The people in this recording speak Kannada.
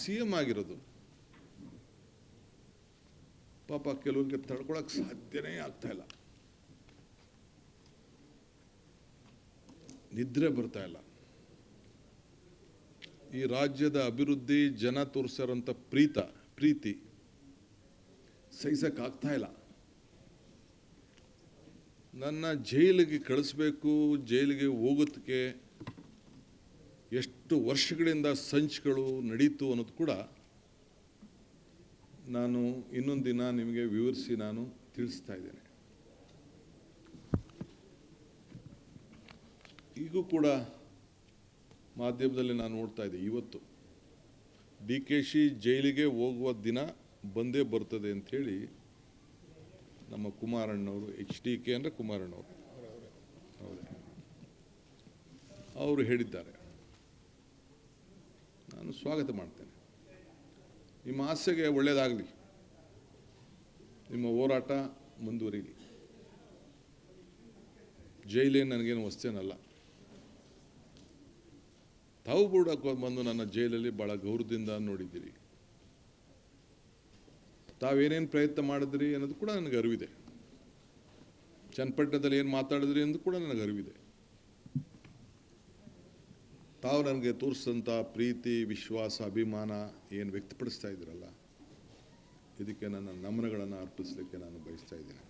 CM ಆಗಿರೋದು. ಪಾಪ ಕೆಲವರಿಗೆ ತಡ್ಕೊಳಕ್ಕೆ ಸಾಧ್ಯನೇ ಆಗ್ತಾ ಇಲ್ಲ, ನಿದ್ರೆ ಬರ್ತಾ ಇಲ್ಲ. ಈ ರಾಜ್ಯದ ಅಭಿವೃದ್ಧಿ, ಜನ ತೋರಿಸಿರೋಂಥ ಪ್ರೀತಿ ಸಹಿಸಕ್ಕಾಗ್ತಾ ಇಲ್ಲ. ನನ್ನ ಜೈಲಿಗೆ ಕಳಿಸ್ಬೇಕು, ಜೈಲಿಗೆ ಹೋಗೋದಕ್ಕೆ ಎಷ್ಟು ವರ್ಷಗಳಿಂದ ಸಂಚುಗಳು ನಡೀತು ಅನ್ನೋದು ಕೂಡ ನಾನು ಇನ್ನೊಂದು ದಿನ ನಿಮಗೆ ವಿವರಿಸಿ ನಾನು ತಿಳಿಸ್ತಾ ಇದ್ದೇನೆ. ಈಗೂ ಕೂಡ ಮಾಧ್ಯಮದಲ್ಲಿ ನಾನು ನೋಡ್ತಾ ಇದ್ದೆ, ಇವತ್ತು DKC ಜೈಲಿಗೆ ಹೋಗುವ ದಿನ ಬಂದೇ ಬರ್ತದೆ ಅಂಥೇಳಿ ನಮ್ಮ ಕುಮಾರಣ್ಣವರು, HDK ಅಂದರೆ ಕುಮಾರಣ್ಣವರು ಅವರು ಹೇಳಿದ್ದಾರೆ. ನಾನು ಸ್ವಾಗತ ಮಾಡ್ತೇನೆ. ನಿಮ್ಮ ಆಸೆಗೆ ಒಳ್ಳೆಯದಾಗಲಿ, ನಿಮ್ಮ ಹೋರಾಟ ಮುಂದುವರಿಲಿ. ಜೈಲೇನು ನನಗೇನು ವಸ್ತೇನಲ್ಲ. ತಾವು ಕೂಡ ಬಂದು ನನ್ನ ಜೈಲಲ್ಲಿ ಭಾಳ ಗೌರವದಿಂದ ನೋಡಿದ್ದೀರಿ. ತಾವೇನೇನು ಪ್ರಯತ್ನ ಮಾಡಿದ್ರಿ ಅನ್ನೋದು ಕೂಡ ನನಗೆ ಅರಿವಿದೆ. ಚನ್ನಪಟ್ಟಣದಲ್ಲಿ ಏನು ಮಾತಾಡಿದ್ರಿ ಅನ್ನೋದು ಕೂಡ ನನಗೆ ಅರಿವಿದೆ. ತಾವು ನನಗೆ ತೋರಿಸಿದಂಥ ಪ್ರೀತಿ, ವಿಶ್ವಾಸ, ಅಭಿಮಾನ ಏನು ವ್ಯಕ್ತಪಡಿಸ್ತಾ ಇದ್ದೀರಲ್ಲ, ಇದಕ್ಕೆ ನನ್ನ ನಮನಗಳನ್ನು ಅರ್ಪಿಸಲಿಕ್ಕೆ ನಾನು ಬಯಸ್ತಾ ಇದ್ದೇನೆ.